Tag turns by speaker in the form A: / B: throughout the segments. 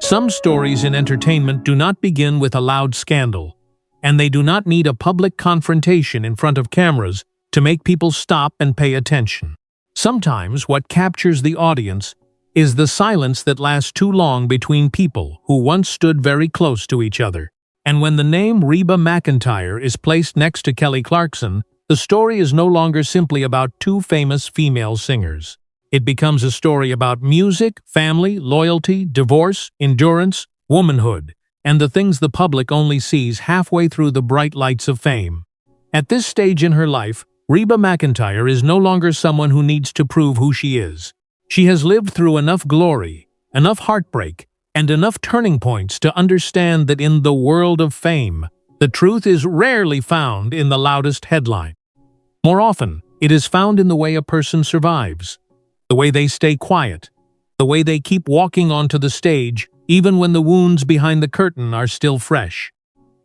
A: Some stories in entertainment do not begin with a loud scandal, and they do not need a public confrontation in front of cameras to make people stop and pay attention. Sometimes what captures the audience is the silence that lasts too long between people who once stood very close to each other. And when the name Reba McEntire is placed next to Kelly Clarkson, the story is no longer simply about two famous female singers. It becomes a story about music, family, loyalty, divorce, endurance, womanhood, and the things the public only sees halfway through the bright lights of fame. At this stage in her life, Reba McEntire is no longer someone who needs to prove who she is. She has lived through enough glory, enough heartbreak, and enough turning points to understand that in the world of fame, the truth is rarely found in the loudest headline. More often, it is found in the way a person survives, the way they stay quiet, the way they keep walking onto the stage even when the wounds behind the curtain are still fresh.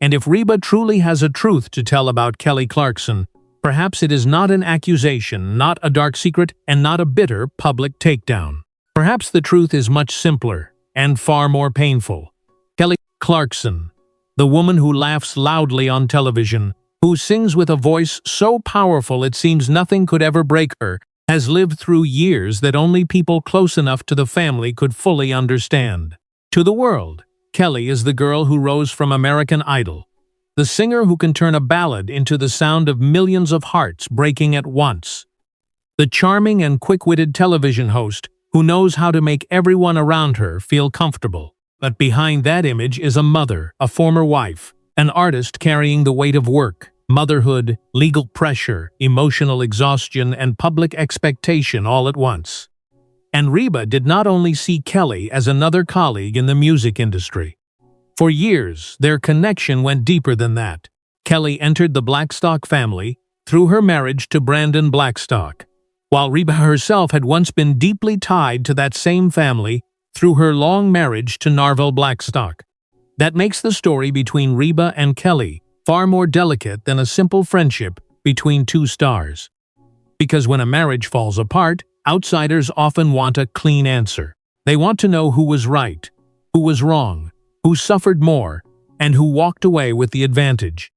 A: And if Reba truly has a truth to tell about Kelly Clarkson, perhaps it is not an accusation, not a dark secret, and not a bitter public takedown. Perhaps the truth is much simpler and far more painful. Kelly Clarkson, the woman who laughs loudly on television, who sings with a voice so powerful it seems nothing could ever break her, has lived through years that only people close enough to the family could fully understand. To the world, Kelly is the girl who rose from American Idol, the singer who can turn a ballad into the sound of millions of hearts breaking at once, the charming and quick-witted television host who knows how to make everyone around her feel comfortable. But behind that image is a mother, a former wife, an artist carrying the weight of work, motherhood, legal pressure, emotional exhaustion, and public expectation all at once. And Reba did not only see Kelly as another colleague in the music industry. For years, their connection went deeper than that. Kelly entered the Blackstock family through her marriage to Brandon Blackstock, while Reba herself had once been deeply tied to that same family through her long marriage to Narvel Blackstock. That makes the story between Reba and Kelly far more delicate than a simple friendship between two stars. Because when a marriage falls apart, outsiders often want a clean answer. They want to know who was right, who was wrong, who suffered more, and who walked away with the advantage.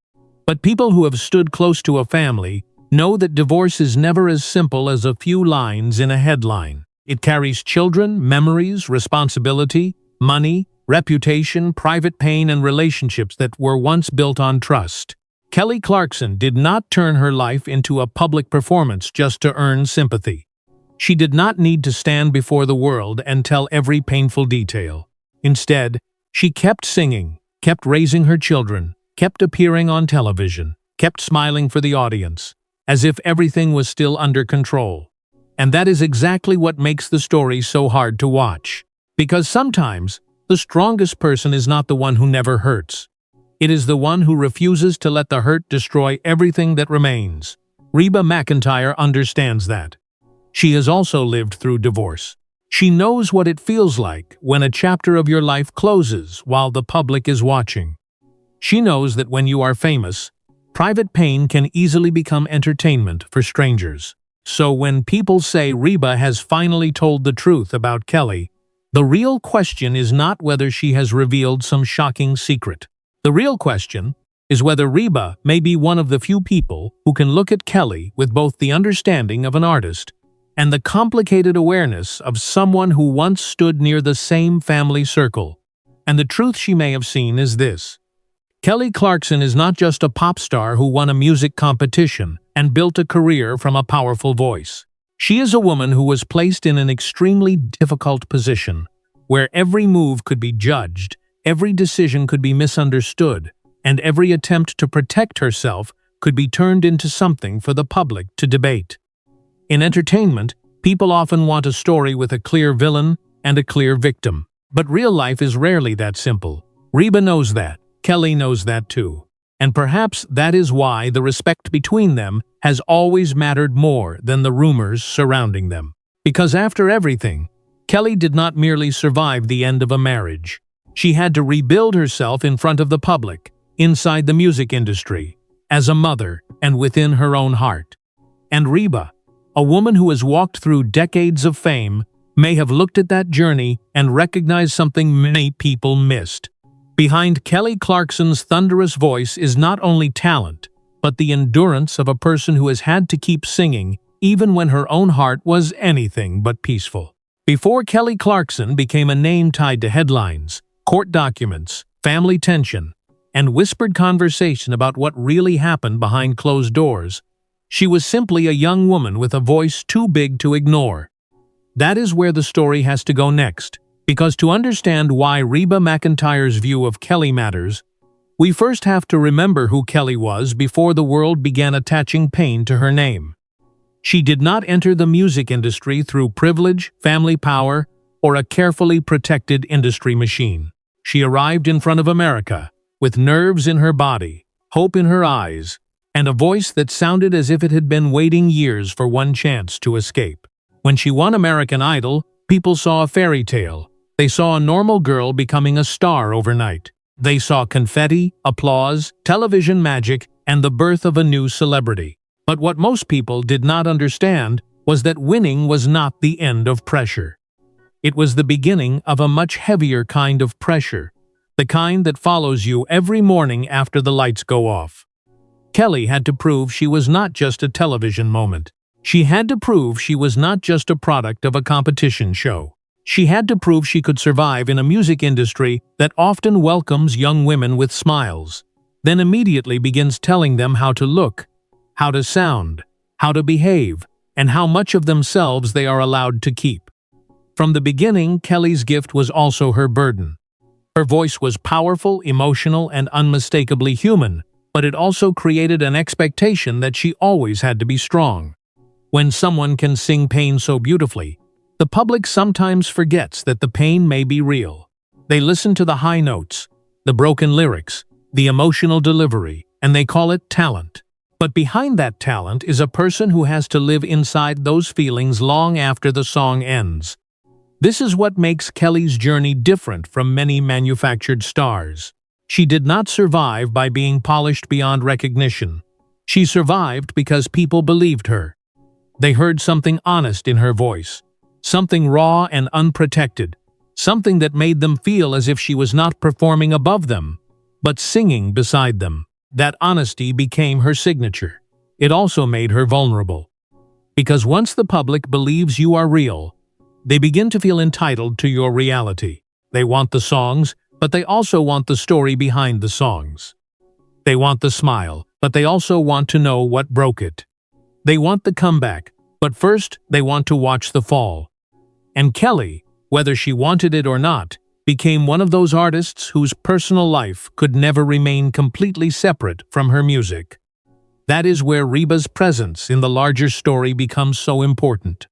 A: But people who have stood close to a family know that divorce is never as simple as a few lines in a headline. It carries children, memories, responsibility, money, reputation, private pain, and relationships that were once built on trust. Kelly Clarkson did not turn her life into a public performance just to earn sympathy. She did not need to stand before the world and tell every painful detail. Instead, she kept singing, kept raising her children, kept appearing on television, kept smiling for the audience, as if everything was still under control. And that is exactly what makes the story so hard to watch. Because sometimes, the strongest person is not the one who never hurts. It is the one who refuses to let the hurt destroy everything that remains. Reba McEntire understands that. She has also lived through divorce. She knows what it feels like when a chapter of your life closes while the public is watching. She knows that when you are famous, private pain can easily become entertainment for strangers. So when people say Reba has finally told the truth about Kelly, the real question is not whether she has revealed some shocking secret. The real question is whether Reba may be one of the few people who can look at Kelly with both the understanding of an artist and the complicated awareness of someone who once stood near the same family circle. And the truth she may have seen is this: Kelly Clarkson is not just a pop star who won a music competition and built a career from a powerful voice. She is a woman who was placed in an extremely difficult position, where every move could be judged, every decision could be misunderstood, and every attempt to protect herself could be turned into something for the public to debate. In entertainment, people often want a story with a clear villain and a clear victim. But real life is rarely that simple. Reba knows that. Kelly knows that too. And perhaps that is why the respect between them has always mattered more than the rumors surrounding them. Because after everything, Kelly did not merely survive the end of a marriage. She had to rebuild herself in front of the public, inside the music industry, as a mother, and within her own heart. And Reba, a woman who has walked through decades of fame, may have looked at that journey and recognized something many people missed. Behind Kelly Clarkson's thunderous voice is not only talent, but the endurance of a person who has had to keep singing even when her own heart was anything but peaceful. Before Kelly Clarkson became a name tied to headlines, court documents, family tension, and whispered conversation about what really happened behind closed doors, she was simply a young woman with a voice too big to ignore. That is where the story has to go next, because to understand why Reba McEntire's view of Kelly matters, we first have to remember who Kelly was before the world began attaching pain to her name. She did not enter the music industry through privilege, family power, or a carefully protected industry machine. She arrived in front of America, with nerves in her body, hope in her eyes, and a voice that sounded as if it had been waiting years for one chance to escape. When she won American Idol, people saw a fairy tale. They saw a normal girl becoming a star overnight. They saw confetti, applause, television magic, and the birth of a new celebrity. But what most people did not understand was that winning was not the end of pressure. It was the beginning of a much heavier kind of pressure, the kind that follows you every morning after the lights go off. Kelly had to prove she was not just a television moment. She had to prove she was not just a product of a competition show. She had to prove she could survive in a music industry that often welcomes young women with smiles, then immediately begins telling them how to look, how to sound, how to behave, and how much of themselves they are allowed to keep. From the beginning, Kelly's gift was also her burden. Her voice was powerful, emotional, and unmistakably human, but it also created an expectation that she always had to be strong. When someone can sing pain so beautifully, the public sometimes forgets that the pain may be real. They listen to the high notes, the broken lyrics, the emotional delivery, and they call it talent. But behind that talent is a person who has to live inside those feelings long after the song ends. This is what makes Kelly's journey different from many manufactured stars. She did not survive by being polished beyond recognition. She survived because people believed her. They heard something honest in her voice, something raw and unprotected, something that made them feel as if she was not performing above them, but singing beside them. That honesty became her signature. It also made her vulnerable. Because once the public believes you are real, they begin to feel entitled to your reality. They want the songs, but they also want the story behind the songs. They want the smile, but they also want to know what broke it. They want the comeback, but first they want to watch the fall. And Kelly, whether she wanted it or not, became one of those artists whose personal life could never remain completely separate from her music. That is where Reba's presence in the larger story becomes so important.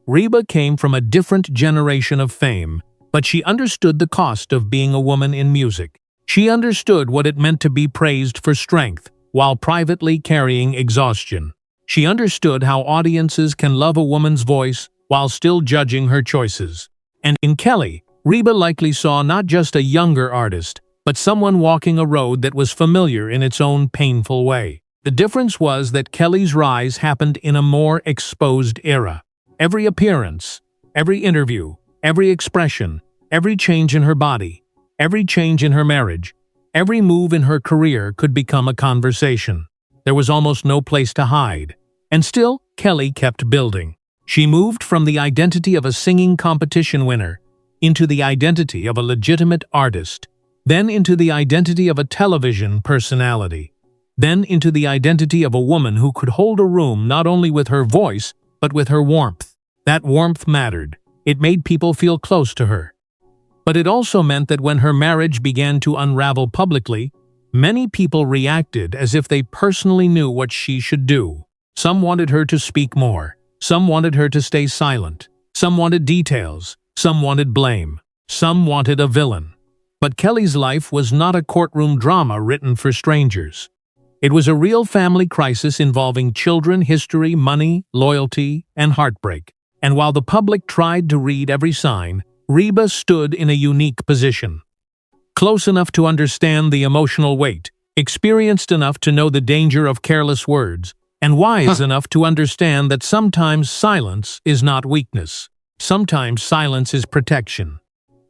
A: Reba came from a different generation of fame, but she understood the cost of being a woman in music. She understood what it meant to be praised for strength, while privately carrying exhaustion. She understood how audiences can love a woman's voice while still judging her choices. And in Kelly, Reba likely saw not just a younger artist, but someone walking a road that was familiar in its own painful way. The difference was that Kelly's rise happened in a more exposed era. Every appearance, every interview, every expression, every change in her body, every change in her marriage, every move in her career could become a conversation. There was almost no place to hide. And still, Kelly kept building. She moved from the identity of a singing competition winner into the identity of a legitimate artist, then into the identity of a television personality, then into the identity of a woman who could hold a room not only with her voice, but with her warmth. That warmth mattered. It made people feel close to her. But it also meant that when her marriage began to unravel publicly, many people reacted as if they personally knew what she should do. Some wanted her to speak more. Some wanted her to stay silent. Some wanted details. Some wanted blame. Some wanted a villain. But Kelly's life was not a courtroom drama written for strangers. It was a real family crisis involving children, history, money, loyalty, and heartbreak. And while the public tried to read every sign, Reba stood in a unique position. Close enough to understand the emotional weight, experienced enough to know the danger of careless words, and wise enough to understand that sometimes silence is not weakness. Sometimes silence is protection.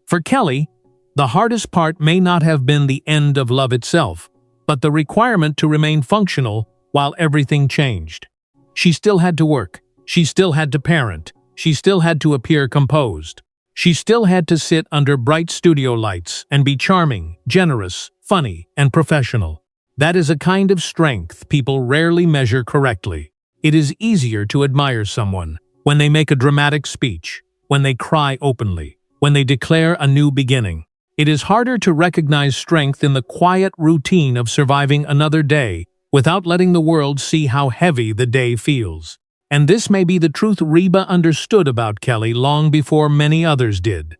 A: For Kelly, the hardest part may not have been the end of love itself, but the requirement to remain functional while everything changed. She still had to work. She still had to parent. She still had to appear composed. She still had to sit under bright studio lights and be charming, generous, funny, and professional. That is a kind of strength people rarely measure correctly. It is easier to admire someone when they make a dramatic speech, when they cry openly, when they declare a new beginning. It is harder to recognize strength in the quiet routine of surviving another day without letting the world see how heavy the day feels. And this may be the truth Reba understood about Kelly long before many others did.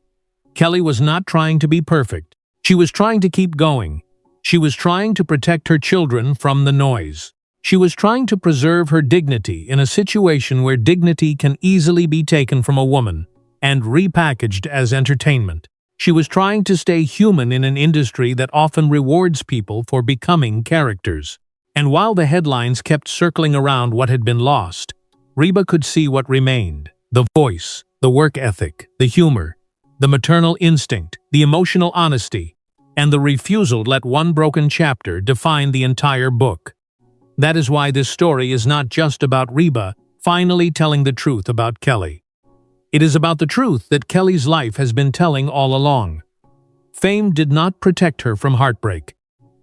A: Kelly was not trying to be perfect. She was trying to keep going. She was trying to protect her children from the noise. She was trying to preserve her dignity in a situation where dignity can easily be taken from a woman and repackaged as entertainment. She was trying to stay human in an industry that often rewards people for becoming characters. And while the headlines kept circling around what had been lost, Reba could see what remained: the voice, the work ethic, the humor, the maternal instinct, the emotional honesty, and the refusal to let one broken chapter define the entire book. That is why this story is not just about Reba finally telling the truth about Kelly. It is about the truth that Kelly's life has been telling all along. Fame did not protect her from heartbreak.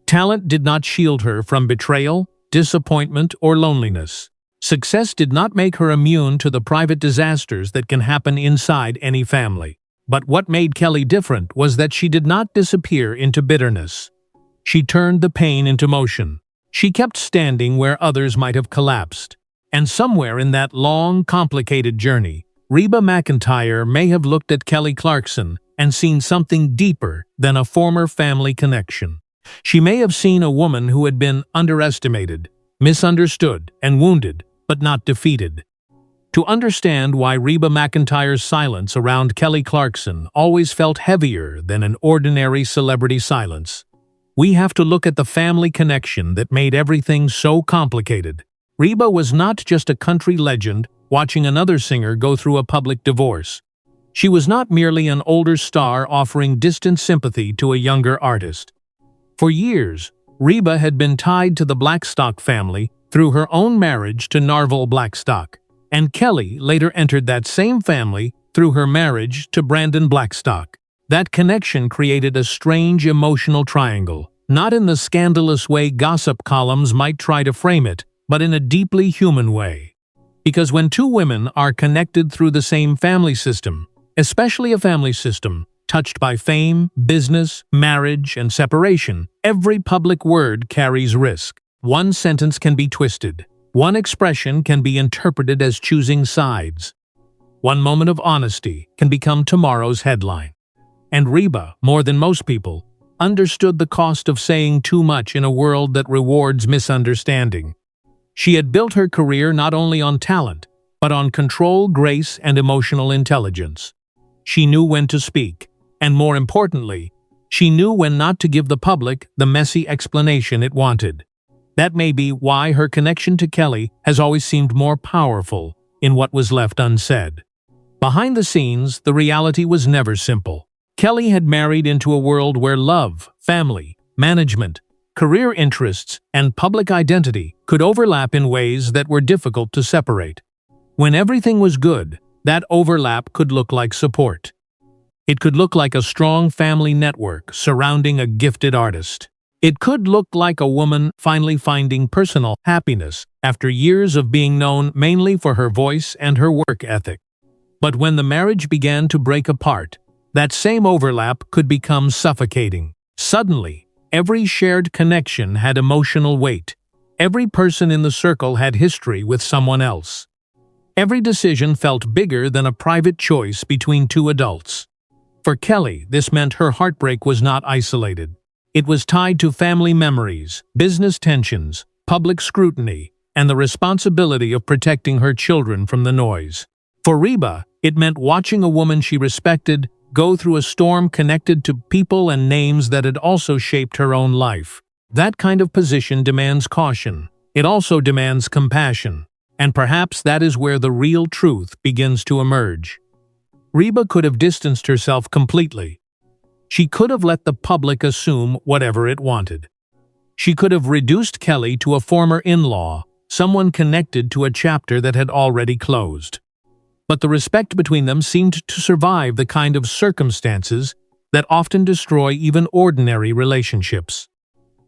A: Talent did not shield her from betrayal, disappointment, or loneliness. Success did not make her immune to the private disasters that can happen inside any family. But what made Kelly different was that she did not disappear into bitterness. She turned the pain into motion. She kept standing where others might have collapsed. And somewhere in that long, complicated journey, Reba McEntire may have looked at Kelly Clarkson and seen something deeper than a former family connection. She may have seen a woman who had been underestimated, misunderstood, and wounded, but not defeated. To understand why Reba McEntire's silence around Kelly Clarkson always felt heavier than an ordinary celebrity silence, we have to look at the family connection that made everything so complicated. Reba was not just a country legend watching another singer go through a public divorce. She was not merely an older star offering distant sympathy to a younger artist. For years, Reba had been tied to the Blackstock family through her own marriage to Narvel Blackstock, and Kelly later entered that same family through her marriage to Brandon Blackstock. That connection created a strange emotional triangle, not in the scandalous way gossip columns might try to frame it, but in a deeply human way. Because when two women are connected through the same family system, especially a family system touched by fame, business, marriage, and separation, every public word carries risk. One sentence can be twisted. One expression can be interpreted as choosing sides. One moment of honesty can become tomorrow's headline. And Reba, more than most people, understood the cost of saying too much in a world that rewards misunderstanding. She had built her career not only on talent, but on control, grace, and emotional intelligence. She knew when to speak, and more importantly, she knew when not to give the public the messy explanation it wanted. That may be why her connection to Kelly has always seemed more powerful in what was left unsaid. Behind the scenes, the reality was never simple. Kelly had married into a world where love, family, management, career interests, and public identity could overlap in ways that were difficult to separate. When everything was good, that overlap could look like support. It could look like a strong family network surrounding a gifted artist. It could look like a woman finally finding personal happiness after years of being known mainly for her voice and her work ethic. But when the marriage began to break apart, that same overlap could become suffocating. Suddenly, every shared connection had emotional weight. Every person in the circle had history with someone else. Every decision felt bigger than a private choice between two adults. For Kelly, this meant her heartbreak was not isolated. It was tied to family memories, business tensions, public scrutiny, and the responsibility of protecting her children from the noise. For Reba, it meant watching a woman she respected go through a storm connected to people and names that had also shaped her own life. That kind of position demands caution. It also demands compassion. And perhaps that is where the real truth begins to emerge. Reba could have distanced herself completely. She could have let the public assume whatever it wanted. She could have reduced Kelly to a former in-law, someone connected to a chapter that had already closed. But the respect between them seemed to survive the kind of circumstances that often destroy even ordinary relationships.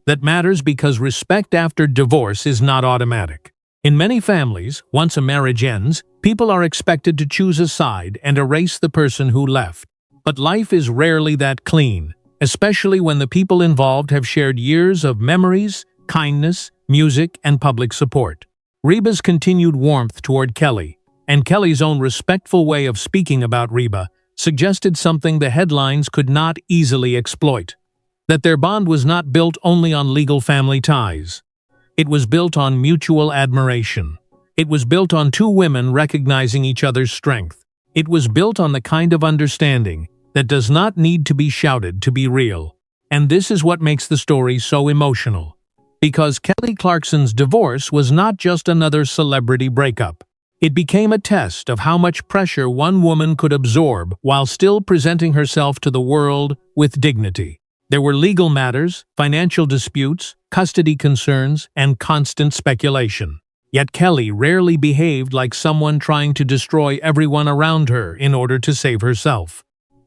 A: That matters because respect after divorce is not automatic. In many families, once a marriage ends, people are expected to choose a side and erase the person who left. But life is rarely that clean, especially when the people involved have shared years of memories, kindness, music, and public support. Reba's continued warmth toward Kelly, and Kelly's own respectful way of speaking about Reba, suggested something the headlines could not easily exploit: that their bond was not built only on legal family ties. It was built on mutual admiration. It was built on two women recognizing each other's strength. It was built on the kind of understanding that does not need to be shouted to be real. And this is what makes the story so emotional. Because Kelly Clarkson's divorce was not just another celebrity breakup. It became a test of how much pressure one woman could absorb while still presenting herself to the world with dignity. There were legal matters, financial disputes, custody concerns, and constant speculation. Yet Kelly rarely behaved like someone trying to destroy everyone around her in order to save herself.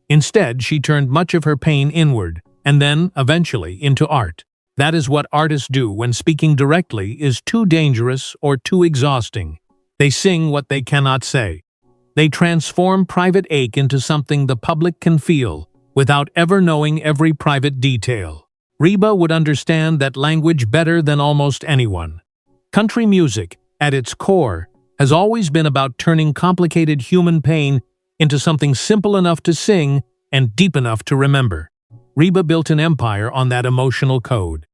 A: Instead, she turned much of her pain inward, and then, eventually, into art. That is what artists do when speaking directly is too dangerous or too exhausting. They sing what they cannot say. They transform private ache into something the public can feel, without ever knowing every private detail. Reba would understand that language better than almost anyone. Country music, at its core, has always been about turning complicated human pain into something simple enough to sing and deep enough to remember. Reba built an empire on that emotional code.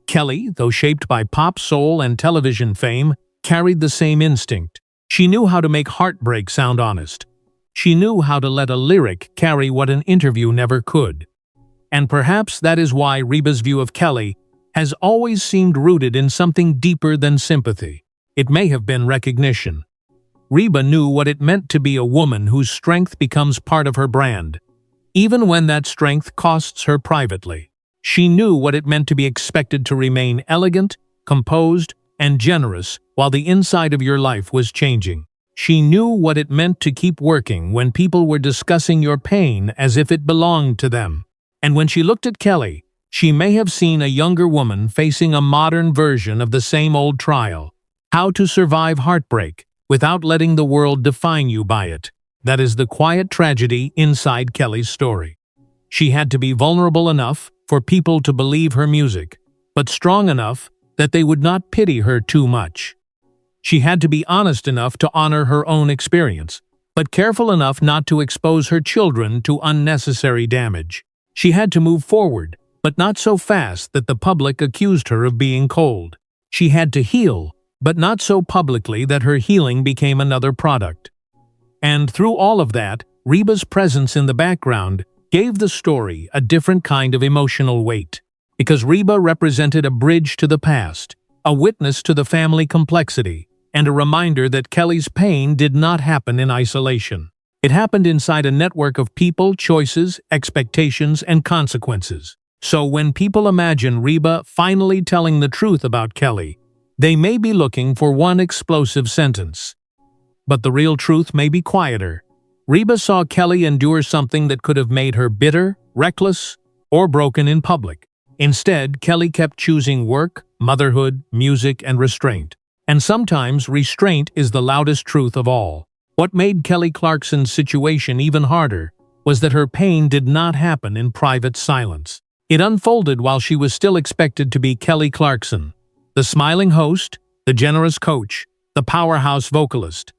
A: Kelly, though shaped by pop, soul, and television fame, carried the same instinct. She knew how to make heartbreak sound honest. She knew how to let a lyric carry what an interview never could. And perhaps that is why Reba's view of Kelly has always seemed rooted in something deeper than sympathy. It may have been recognition. Reba knew what it meant to be a woman whose strength becomes part of her brand, even when that strength costs her privately. She knew what it meant to be expected to remain elegant, composed, and generous while the inside of your life was changing. She knew what it meant to keep working when people were discussing your pain as if it belonged to them. And when she looked at Kelly, she may have seen a younger woman facing a modern version of the same old trial: how to survive heartbreak without letting the world define you by it. That is the quiet tragedy inside Kelly's story. She had to be vulnerable enough for people to believe her music, but strong enough that they would not pity her too much. She had to be honest enough to honor her own experience, but careful enough not to expose her children to unnecessary damage. She had to move forward, but not so fast that the public accused her of being cold. She had to heal, but not so publicly that her healing became another product. And through all of that, Reba's presence in the background gave the story a different kind of emotional weight. Because Reba represented a bridge to the past, a witness to the family complexity, and a reminder that Kelly's pain did not happen in isolation. It happened inside a network of people, choices, expectations, and consequences. So when people imagine Reba finally telling the truth about Kelly, they may be looking for one explosive sentence. But the real truth may be quieter. Reba saw Kelly endure something that could have made her bitter, reckless, or broken in public. Instead, Kelly kept choosing work, motherhood, music, and restraint. And sometimes restraint is the loudest truth of all. What made Kelly Clarkson's situation even harder was that her pain did not happen in private silence. It unfolded while she was still expected to be Kelly Clarkson, the smiling host, the generous coach, the powerhouse vocalist,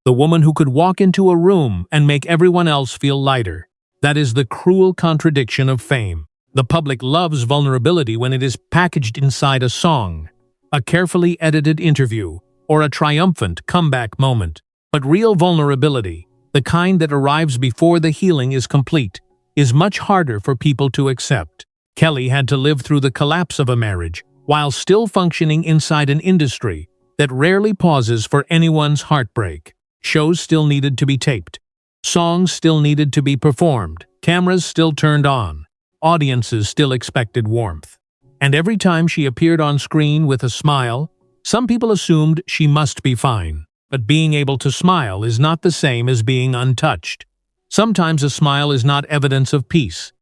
A: the woman who could walk into a room and make everyone else feel lighter. That is the cruel contradiction of fame. The public loves vulnerability when it is packaged inside a song, a carefully edited interview, or a triumphant comeback moment. But real vulnerability, the kind that arrives before the healing is complete, is much harder for people to accept. Kelly had to live through the collapse of a marriage while still functioning inside an industry that rarely pauses for anyone's heartbreak. Shows still needed to be taped. Songs still needed to be performed, cameras still turned on, audiences still expected warmth. And every time she appeared on screen with a smile, some people assumed she must be fine. But being able to smile is not the same as being untouched. Sometimes a smile is not evidence of peace.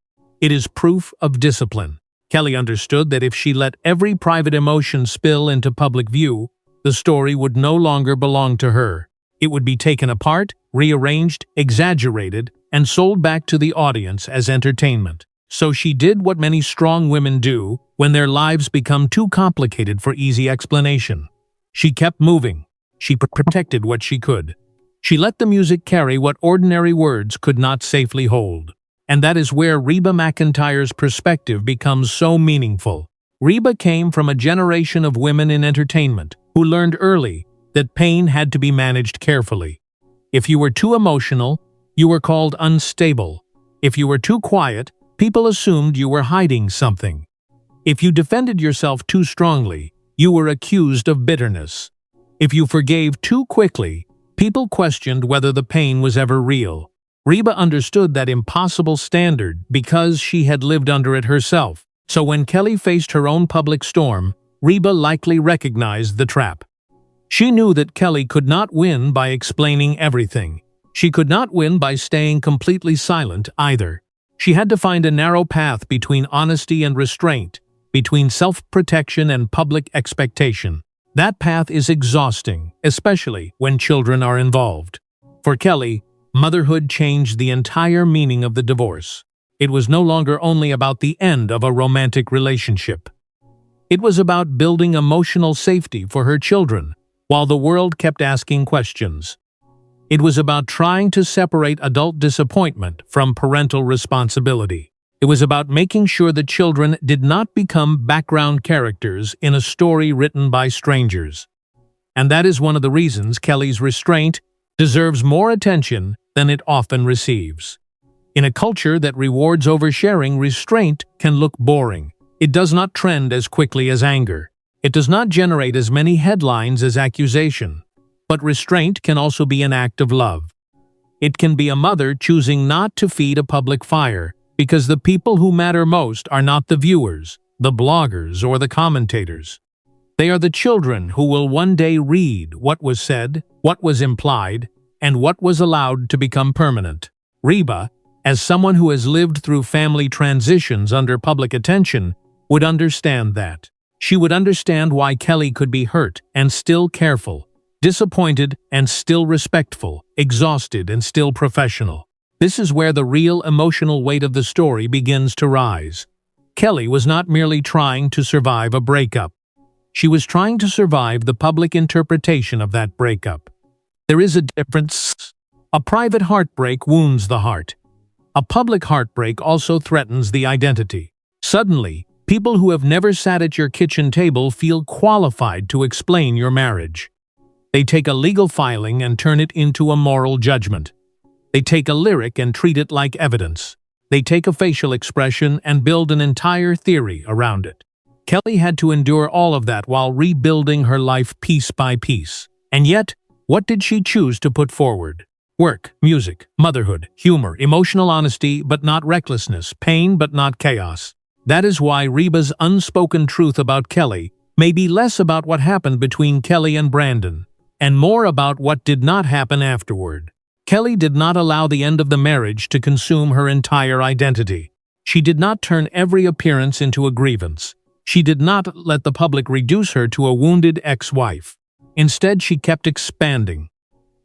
A: It is proof of discipline. Kelly understood that if she let every private emotion spill into public view, the story would no longer belong to her. It would be taken apart, rearranged, exaggerated, and sold back to the audience as entertainment. So she did what many strong women do when their lives become too complicated for easy explanation. She kept moving. She protected what she could. She let the music carry what ordinary words could not safely hold. And that is where Reba McEntire's perspective becomes so meaningful. Reba came from a generation of women in entertainment who learned early that pain had to be managed carefully. If you were too emotional, you were called unstable. If you were too quiet, people assumed you were hiding something. If you defended yourself too strongly, you were accused of bitterness. If you forgave too quickly, people questioned whether the pain was ever real. Reba understood that impossible standard because she had lived under it herself. So when Kelly faced her own public storm, Reba likely recognized the trap. She knew that Kelly could not win by explaining everything. She could not win by staying completely silent either. She had to find a narrow path between honesty and restraint, between self-protection and public expectation. That path is exhausting, especially when children are involved. For Kelly, motherhood changed the entire meaning of the divorce. It was no longer only about the end of a romantic relationship. It was about building emotional safety for her children, while the world kept asking questions. It was about trying to separate adult disappointment from parental responsibility. It was about making sure the children did not become background characters in a story written by strangers. And that is one of the reasons Kelly's restraint deserves more attention than it often receives. In a culture that rewards oversharing, restraint can look boring. It does not trend as quickly as anger. It does not generate as many headlines as accusation. But restraint can also be an act of love. It can be a mother choosing not to feed a public fire, because the people who matter most are not the viewers, the bloggers, or the commentators. They are the children who will one day read what was said, what was implied, and what was allowed to become permanent. Reba, as someone who has lived through family transitions under public attention, would understand that. She would understand why Kelly could be hurt and still careful, disappointed and still respectful, exhausted and still professional. This is where the real emotional weight of the story begins to rise. Kelly was not merely trying to survive a breakup. She was trying to survive the public interpretation of that breakup. There is a difference. A private heartbreak wounds the heart. A public heartbreak also threatens the identity. Suddenly, people who have never sat at your kitchen table feel qualified to explain your marriage. They take a legal filing and turn it into a moral judgment. They take a lyric and treat it like evidence. They take a facial expression and build an entire theory around it. Kelly had to endure all of that while rebuilding her life piece by piece. And yet, what did she choose to put forward? Work, music, motherhood, humor, emotional honesty but not recklessness, pain but not chaos. That is why Reba's unspoken truth about Kelly may be less about what happened between Kelly and Brandon, and more about what did not happen afterward. Kelly did not allow the end of the marriage to consume her entire identity. She did not turn every appearance into a grievance. She did not let the public reduce her to a wounded ex-wife. Instead, she kept expanding.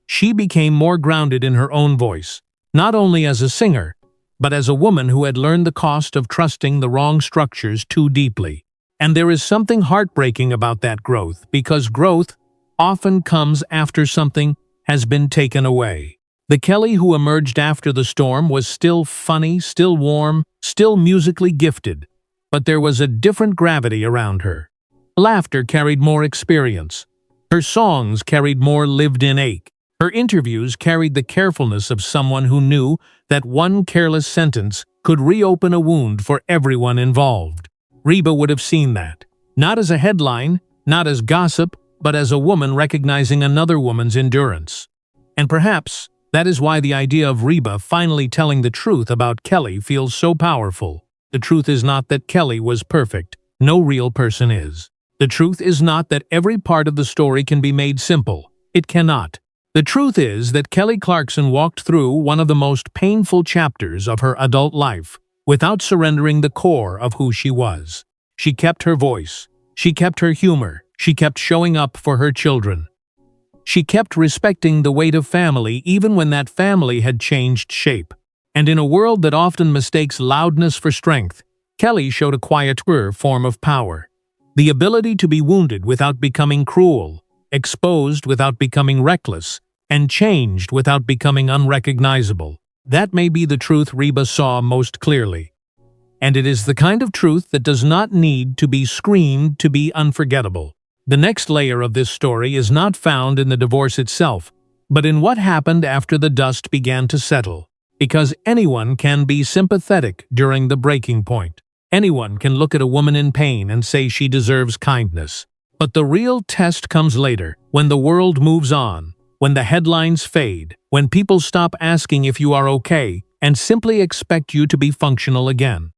A: She became more grounded in her own voice, not only as a singer, but as a woman who had learned the cost of trusting the wrong structures too deeply. And there is something heartbreaking about that growth, because growth often comes after something has been taken away. The Kelly who emerged after the storm was still funny, still warm, still musically gifted, but there was a different gravity around her. Laughter carried more experience. Her songs carried more lived-in ache. Her interviews carried the carefulness of someone who knew that one careless sentence could reopen a wound for everyone involved. Reba would have seen that, not as a headline, not as gossip, but as a woman recognizing another woman's endurance. And perhaps That is why the idea of Reba finally telling the truth about Kelly feels so powerful. The truth is not that Kelly was perfect. No real person is. The truth is not that every part of the story can be made simple. It cannot. The truth is that Kelly Clarkson walked through one of the most painful chapters of her adult life without surrendering the core of who she was. She kept her voice. She kept her humor. She kept showing up for her children. She kept respecting the weight of family even when that family had changed shape. And in a world that often mistakes loudness for strength, Kelly showed a quieter form of power. The ability to be wounded without becoming cruel, exposed without becoming reckless, and changed without becoming unrecognizable. That may be the truth Reba saw most clearly. And it is the kind of truth that does not need to be screamed to be unforgettable. The next layer of this story is not found in the divorce itself, but in what happened after the dust began to settle. Because anyone can be sympathetic during the breaking point. Anyone can look at a woman in pain and say she deserves kindness. But the real test comes later, when the world moves on, when the headlines fade, when people stop asking if you are okay and simply expect you to be functional again.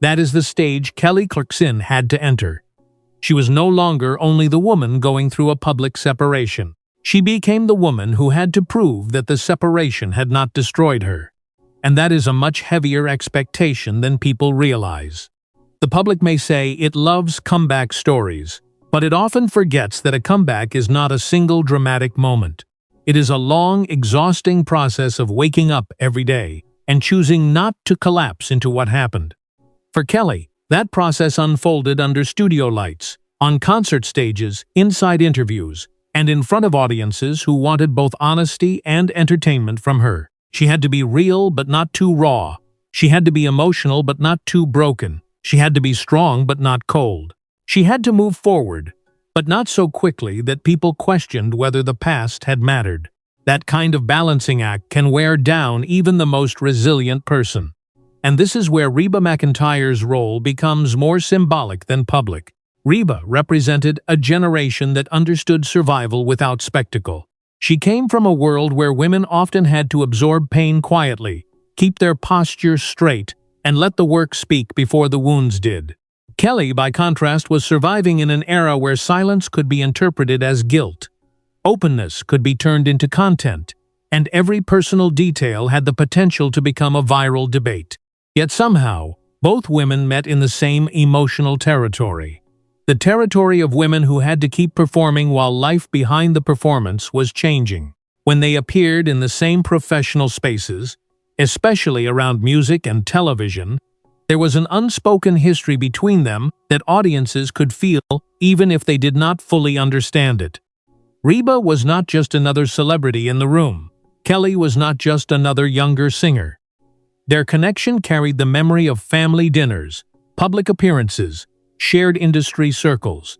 A: That is the stage Kelly Clarkson had to enter. She was no longer only the woman going through a public separation. She became the woman who had to prove that the separation had not destroyed her. And that is a much heavier expectation than people realize. The public may say it loves comeback stories, but it often forgets that a comeback is not a single dramatic moment. It is a long, exhausting process of waking up every day and choosing not to collapse into what happened. For Kelly, that process unfolded under studio lights, on concert stages, inside interviews, and in front of audiences who wanted both honesty and entertainment from her. She had to be real but not too raw. She had to be emotional but not too broken. She had to be strong but not cold. She had to move forward, but not so quickly that people questioned whether the past had mattered. That kind of balancing act can wear down even the most resilient person. And this is where Reba McEntire's role becomes more symbolic than public. Reba represented a generation that understood survival without spectacle. She came from a world where women often had to absorb pain quietly, keep their posture straight, and let the work speak before the wounds did. Kelly, by contrast, was surviving in an era where silence could be interpreted as guilt. Openness could be turned into content, and every personal detail had the potential to become a viral debate. Yet somehow, both women met in the same emotional territory. The territory of women who had to keep performing while life behind the performance was changing. When they appeared in the same professional spaces, especially around music and television, there was an unspoken history between them that audiences could feel even if they did not fully understand it. Reba was not just another celebrity in the room. Kelly was not just another younger singer. Their connection carried the memory of family dinners, public appearances, shared industry circles,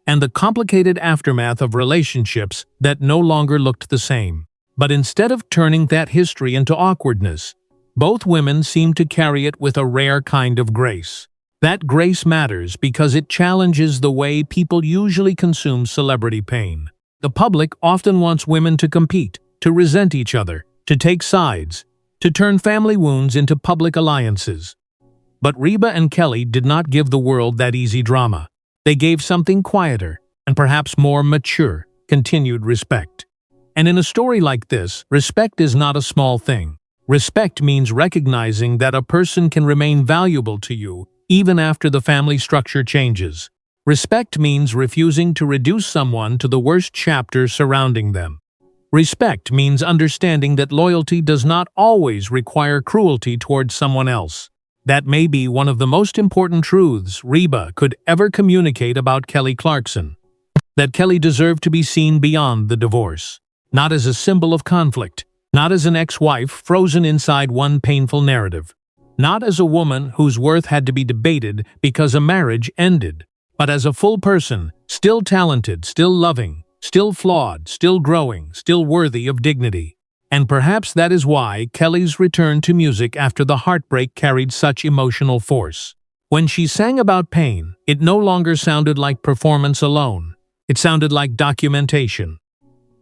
A: and the complicated aftermath of relationships that no longer looked the same. But instead of turning that history into awkwardness, both women seemed to carry it with a rare kind of grace. That grace matters because it challenges the way people usually consume celebrity pain. The public often wants women to compete, to resent each other, to take sides, to turn family wounds into public alliances. But Reba and Kelly did not give the world that easy drama. They gave something quieter, and perhaps more mature, continued respect. And in a story like this, respect is not a small thing. Respect means recognizing that a person can remain valuable to you even after the family structure changes. Respect means refusing to reduce someone to the worst chapter surrounding them. Respect means understanding that loyalty does not always require cruelty towards someone else. That may be one of the most important truths Reba could ever communicate about Kelly Clarkson. That Kelly deserved to be seen beyond the divorce. Not as a symbol of conflict. Not as an ex-wife frozen inside one painful narrative. Not as a woman whose worth had to be debated because a marriage ended. But as a full person, still talented, still loving, still flawed, still growing, still worthy of dignity. And perhaps that is why Kelly's return to music after the heartbreak carried such emotional force. When she sang about pain, it no longer sounded like performance alone. It sounded like documentation.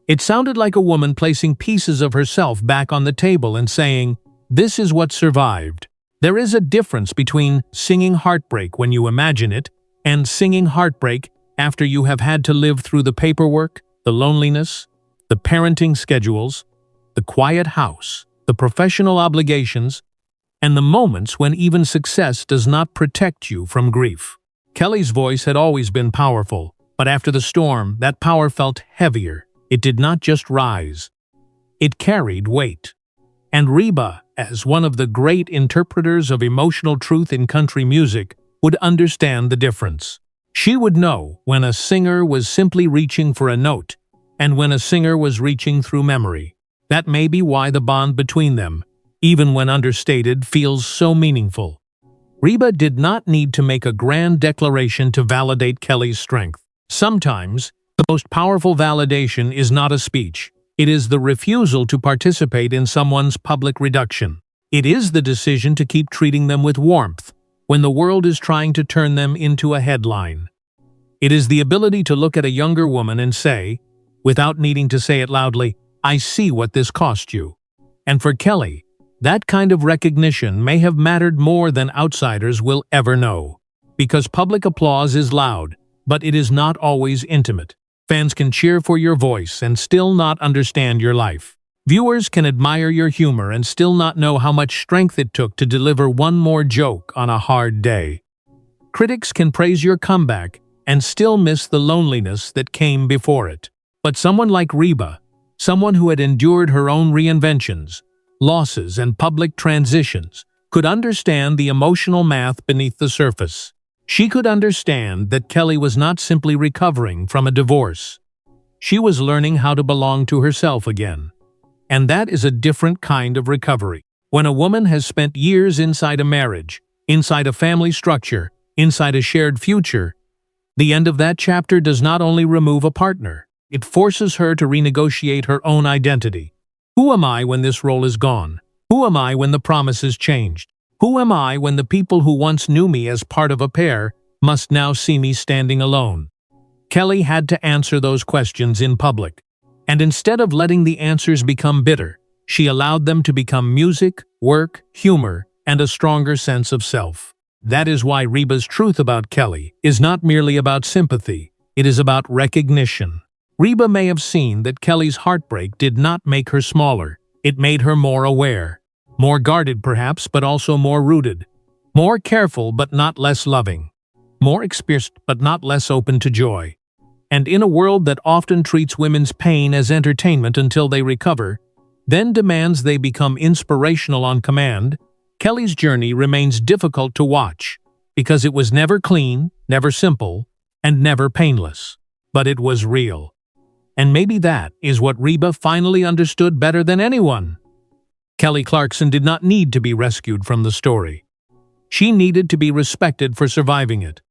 A: It sounded like a woman placing pieces of herself back on the table and saying, "This is what survived." There is a difference between singing heartbreak when you imagine it and singing heartbreak after you have had to live through the paperwork, the loneliness, the parenting schedules, the quiet house, the professional obligations, and the moments when even success does not protect you from grief. Kelly's voice had always been powerful, but after the storm, that power felt heavier. It did not just rise. It carried weight. And Reba, as one of the great interpreters of emotional truth in country music, would understand the difference. She would know when a singer was simply reaching for a note, and when a singer was reaching through memory. That may be why the bond between them, even when understated, feels so meaningful. Reba did not need to make a grand declaration to validate Kelly's strength. Sometimes, the most powerful validation is not a speech. It is the refusal to participate in someone's public reduction. It is the decision to keep treating them with warmth when the world is trying to turn them into a headline. It is the ability to look at a younger woman and say, without needing to say it loudly, "I see what this cost you." And for Kelly, that kind of recognition may have mattered more than outsiders will ever know. Because public applause is loud, but it is not always intimate. Fans can cheer for your voice and still not understand your life. Viewers can admire your humor and still not know how much strength it took to deliver one more joke on a hard day. Critics can praise your comeback and still miss the loneliness that came before it. But someone like Reba, someone who had endured her own reinventions, losses, and public transitions, could understand the emotional math beneath the surface. She could understand that Kelly was not simply recovering from a divorce. She was learning how to belong to herself again. And that is a different kind of recovery. When a woman has spent years inside a marriage, inside a family structure, inside a shared future, the end of that chapter does not only remove a partner, it forces her to renegotiate her own identity. Who am I when this role is gone? Who am I when the promise is changed? Who am I when the people who once knew me as part of a pair must now see me standing alone? Kelly had to answer those questions in public. And instead of letting the answers become bitter, she allowed them to become music, work, humor, and a stronger sense of self. That is why Reba's truth about Kelly is not merely about sympathy, it is about recognition. Reba may have seen that Kelly's heartbreak did not make her smaller, it made her more aware. More guarded perhaps, but also more rooted. More careful, but not less loving. More experienced, but not less open to joy. And in a world that often treats women's pain as entertainment until they recover, then demands they become inspirational on command, Kelly's journey remains difficult to watch, because it was never clean, never simple, and never painless. But it was real. And maybe that is what Reba finally understood better than anyone. Kelly Clarkson did not need to be rescued from the story. She needed to be respected for surviving it.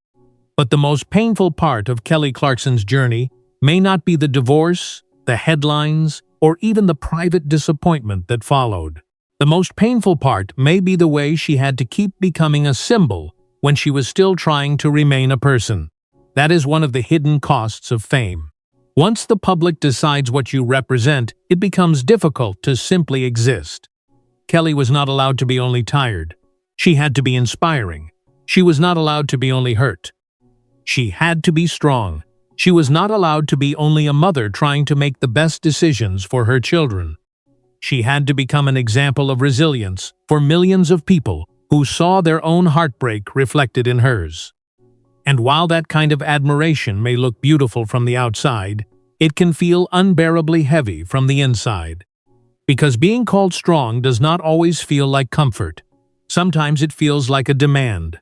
A: But the most painful part of Kelly Clarkson's journey may not be the divorce, the headlines, or even the private disappointment that followed. The most painful part may be the way she had to keep becoming a symbol when she was still trying to remain a person. That is one of the hidden costs of fame. Once the public decides what you represent, it becomes difficult to simply exist. Kelly was not allowed to be only tired. She had to be inspiring. She was not allowed to be only hurt. She had to be strong. She was not allowed to be only a mother trying to make the best decisions for her children. She had to become an example of resilience for millions of people who saw their own heartbreak reflected in hers. And while that kind of admiration may look beautiful from the outside, it can feel unbearably heavy from the inside. Because being called strong does not always feel like comfort. Sometimes it feels like a demand.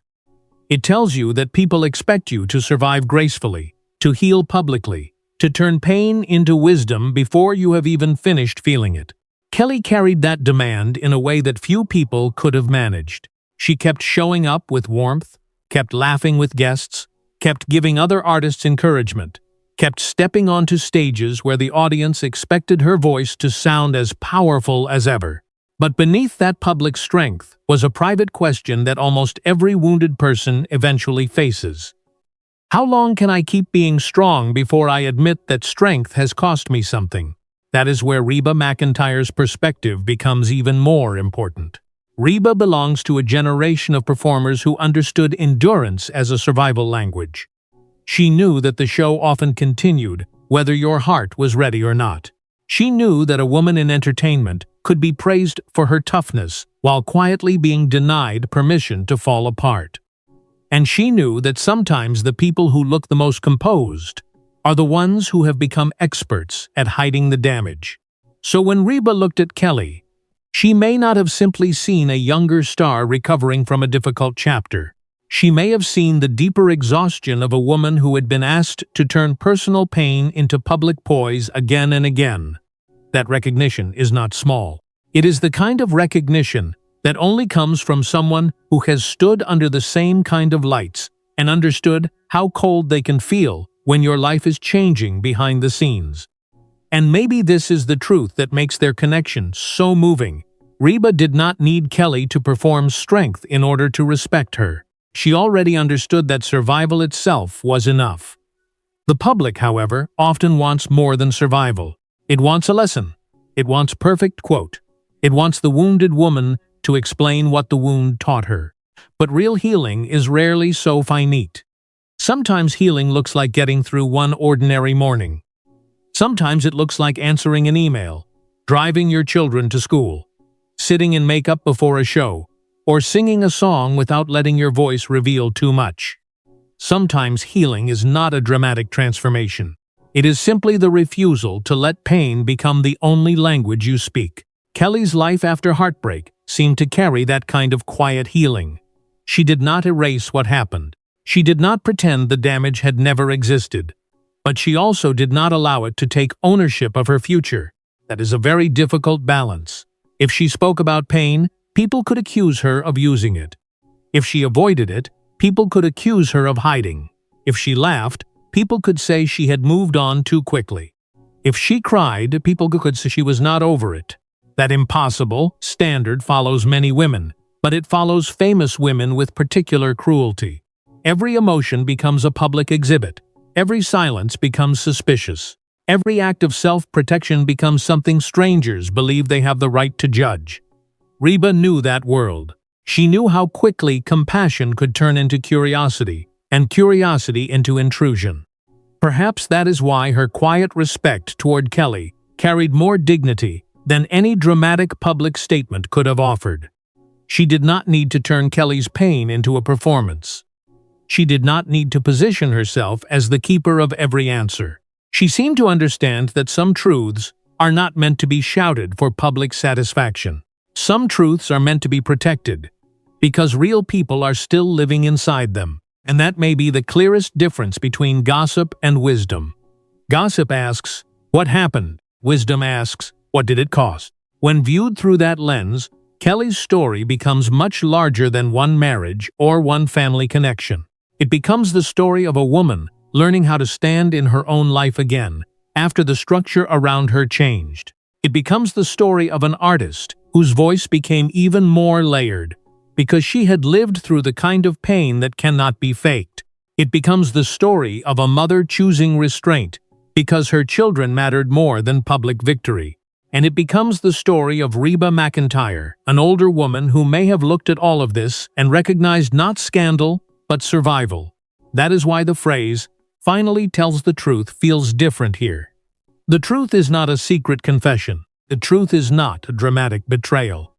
A: It tells you that people expect you to survive gracefully, to heal publicly, to turn pain into wisdom before you have even finished feeling it. Kelly carried that demand in a way that few people could have managed. She kept showing up with warmth, kept laughing with guests, kept giving other artists encouragement, kept stepping onto stages where the audience expected her voice to sound as powerful as ever. But beneath that public strength was a private question that almost every wounded person eventually faces. How long can I keep being strong before I admit that strength has cost me something? That is where Reba McEntire's perspective becomes even more important. Reba belongs to a generation of performers who understood endurance as a survival language. She knew that the show often continued, whether your heart was ready or not. She knew that a woman in entertainment could be praised for her toughness while quietly being denied permission to fall apart. And she knew that sometimes the people who look the most composed are the ones who have become experts at hiding the damage. So when Reba looked at Kelly, she may not have simply seen a younger star recovering from a difficult chapter. She may have seen the deeper exhaustion of a woman who had been asked to turn personal pain into public poise again and again. That recognition is not small. It is the kind of recognition that only comes from someone who has stood under the same kind of lights and understood how cold they can feel when your life is changing behind the scenes. And maybe this is the truth that makes their connection so moving. Reba did not need Kelly to perform strength in order to respect her. She already understood that survival itself was enough. The public, however, often wants more than survival. It wants a lesson. It wants perfect quote. It wants the wounded woman to explain what the wound taught her. But real healing is rarely so finite. Sometimes healing looks like getting through one ordinary morning. Sometimes it looks like answering an email, driving your children to school, sitting in makeup before a show, or singing a song without letting your voice reveal too much. Sometimes healing is not a dramatic transformation. It is simply the refusal to let pain become the only language you speak. Kelly's life after heartbreak seemed to carry that kind of quiet healing. She did not erase what happened. She did not pretend the damage had never existed. But she also did not allow it to take ownership of her future. That is a very difficult balance. If she spoke about pain, people could accuse her of using it. If she avoided it, people could accuse her of hiding. If she laughed, people could say she had moved on too quickly. If she cried, people could say she was not over it. That impossible standard follows many women, but it follows famous women with particular cruelty. Every emotion becomes a public exhibit. Every silence becomes suspicious. Every act of self-protection becomes something strangers believe they have the right to judge. Reba knew that world. She knew how quickly compassion could turn into curiosity, and curiosity into intrusion. Perhaps that is why her quiet respect toward Kelly carried more dignity than any dramatic public statement could have offered. She did not need to turn Kelly's pain into a performance. She did not need to position herself as the keeper of every answer. She seemed to understand that some truths are not meant to be shouted for public satisfaction. Some truths are meant to be protected, because real people are still living inside them, and that may be the clearest difference between gossip and wisdom. Gossip asks, "What happened?" Wisdom asks, "What did it cost?" When viewed through that lens, Kelly's story becomes much larger than one marriage or one family connection. It becomes the story of a woman learning how to stand in her own life again, after the structure around her changed. It becomes the story of an artist whose voice became even more layered, because she had lived through the kind of pain that cannot be faked. It becomes the story of a mother choosing restraint, because her children mattered more than public victory. And it becomes the story of Reba McEntire, an older woman who may have looked at all of this and recognized not scandal, but survival. That is why the phrase, "finally tells the truth," feels different here. The truth is not a secret confession. The truth is not a dramatic betrayal.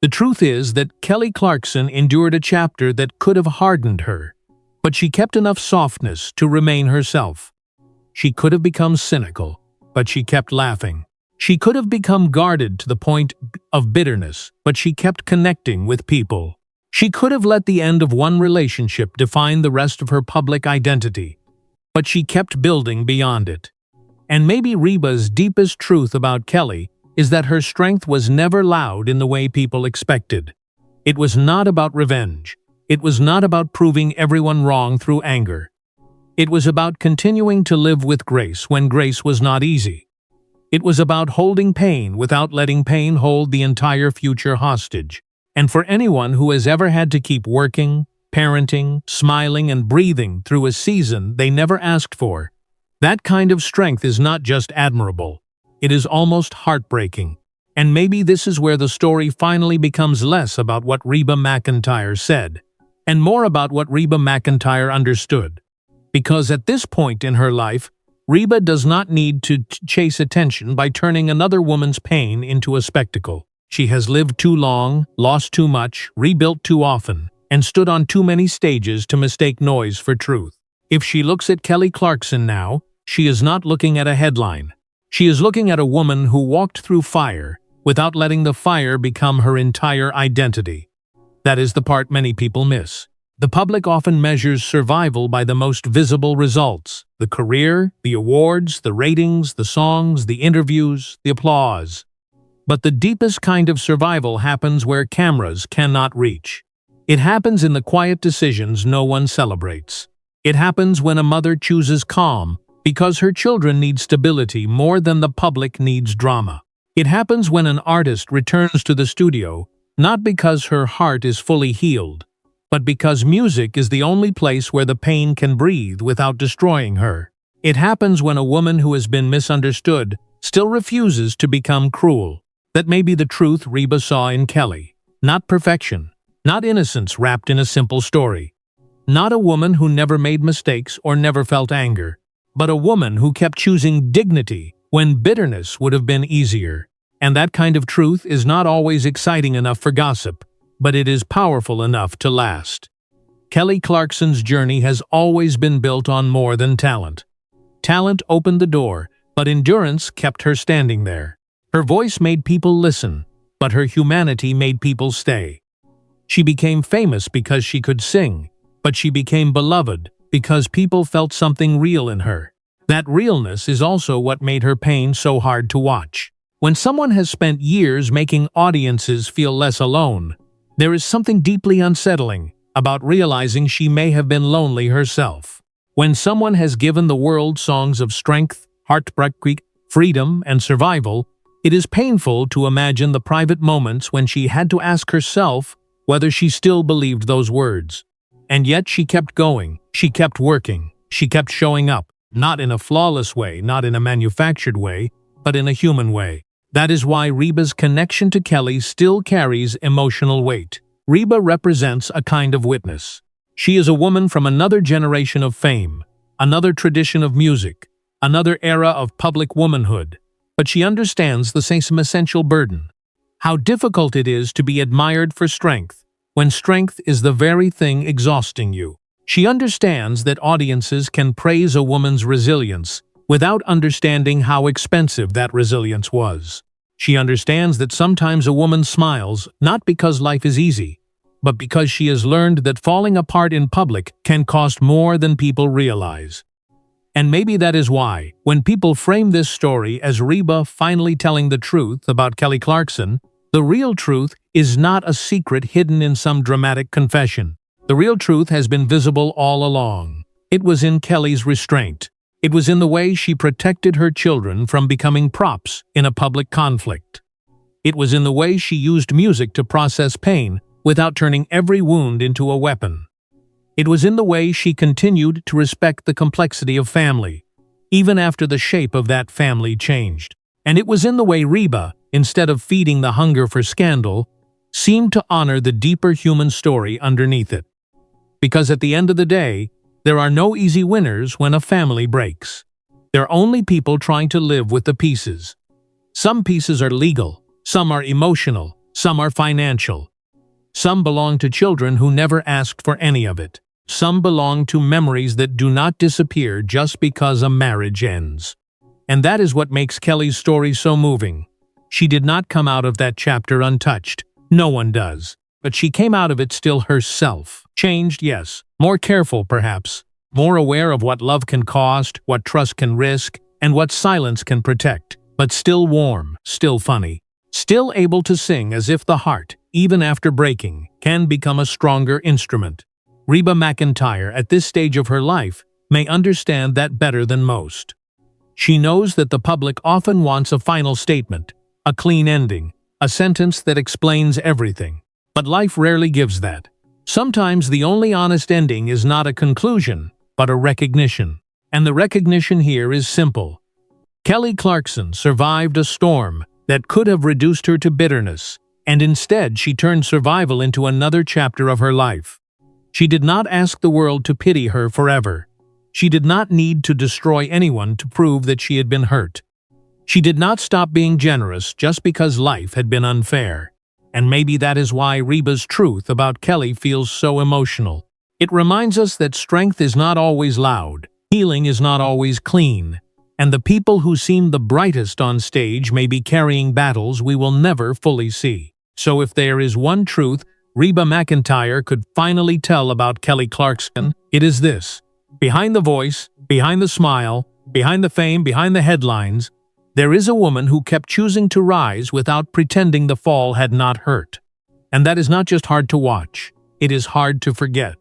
A: The truth is that Kelly Clarkson endured a chapter that could have hardened her, but she kept enough softness to remain herself. She could have become cynical, but she kept laughing. She could have become guarded to the point of bitterness, but she kept connecting with people. She could have let the end of one relationship define the rest of her public identity, but she kept building beyond it. And maybe Reba's deepest truth about Kelly is that her strength was never loud in the way people expected. It was not about revenge. It was not about proving everyone wrong through anger. It was about continuing to live with grace when grace was not easy. It was about holding pain without letting pain hold the entire future hostage. And for anyone who has ever had to keep working, parenting, smiling, and breathing through a season they never asked for, that kind of strength is not just admirable. It is almost heartbreaking. And maybe this is where the story finally becomes less about what Reba McEntire said, and more about what Reba McEntire understood. Because at this point in her life, Reba does not need to chase attention by turning another woman's pain into a spectacle. She has lived too long, lost too much, rebuilt too often, and stood on too many stages to mistake noise for truth. If she looks at Kelly Clarkson now, she is not looking at a headline. She is looking at a woman who walked through fire without letting the fire become her entire identity. That is the part many people miss. The public often measures survival by the most visible results: the career, the awards, the ratings, the songs, the interviews, the applause. But the deepest kind of survival happens where cameras cannot reach. It happens in the quiet decisions no one celebrates. It happens when a mother chooses calm because her children need stability more than the public needs drama. It happens when an artist returns to the studio not because her heart is fully healed, but because music is the only place where the pain can breathe without destroying her. It happens when a woman who has been misunderstood still refuses to become cruel. That may be the truth Reba saw in Kelly. Not perfection, not innocence wrapped in a simple story. Not a woman who never made mistakes or never felt anger, but a woman who kept choosing dignity when bitterness would have been easier. And that kind of truth is not always exciting enough for gossip, but it is powerful enough to last. Kelly Clarkson's journey has always been built on more than talent. Talent opened the door, but endurance kept her standing there. Her voice made people listen, but her humanity made people stay. She became famous because she could sing, but she became beloved because people felt something real in her. That realness is also what made her pain so hard to watch. When someone has spent years making audiences feel less alone, there is something deeply unsettling about realizing she may have been lonely herself. When someone has given the world songs of strength, heartbreak, freedom, and survival, it is painful to imagine the private moments when she had to ask herself whether she still believed those words. And yet she kept going, she kept working, she kept showing up, not in a flawless way, not in a manufactured way, but in a human way. That is why Reba's connection to Kelly still carries emotional weight. Reba represents a kind of witness. She is a woman from another generation of fame, another tradition of music, another era of public womanhood, but she understands the same essential burden. How difficult it is to be admired for strength, when strength is the very thing exhausting you. She understands that audiences can praise a woman's resilience without understanding how expensive that resilience was. She understands that sometimes a woman smiles not because life is easy, but because she has learned that falling apart in public can cost more than people realize. And maybe that is why, when people frame this story as Reba finally telling the truth about Kelly Clarkson, the real truth is not a secret hidden in some dramatic confession. The real truth has been visible all along. It was in Kelly's restraint. It was in the way she protected her children from becoming props in a public conflict. It was in the way she used music to process pain without turning every wound into a weapon. It was in the way she continued to respect the complexity of family, even after the shape of that family changed. And it was in the way Reba, instead of feeding the hunger for scandal, seemed to honor the deeper human story underneath it. Because at the end of the day, there are no easy winners when a family breaks. There are only people trying to live with the pieces. Some pieces are legal, some are emotional, some are financial. Some belong to children who never asked for any of it. Some belong to memories that do not disappear just because a marriage ends. And that is what makes Kelly's story so moving. She did not come out of that chapter untouched. No one does. But she came out of it still herself. Changed, yes. More careful, perhaps. More aware of what love can cost, what trust can risk, and what silence can protect. But still warm, still funny. Still able to sing as if the heart, even after breaking, can become a stronger instrument. Reba McEntire, at this stage of her life, may understand that better than most. She knows that the public often wants a final statement, a clean ending, a sentence that explains everything. But life rarely gives that. Sometimes the only honest ending is not a conclusion, but a recognition. And the recognition here is simple. Kelly Clarkson survived a storm that could have reduced her to bitterness, and instead she turned survival into another chapter of her life. She did not ask the world to pity her forever. She did not need to destroy anyone to prove that she had been hurt. She did not stop being generous just because life had been unfair. And maybe that is why Reba's truth about Kelly feels so emotional. It reminds us that strength is not always loud, healing is not always clean, and the people who seem the brightest on stage may be carrying battles we will never fully see. So if there is one truth Reba McEntire could finally tell about Kelly Clarkson, it is this. Behind the voice, behind the smile, behind the fame, behind the headlines, there is a woman who kept choosing to rise without pretending the fall had not hurt. And that is not just hard to watch, it is hard to forget.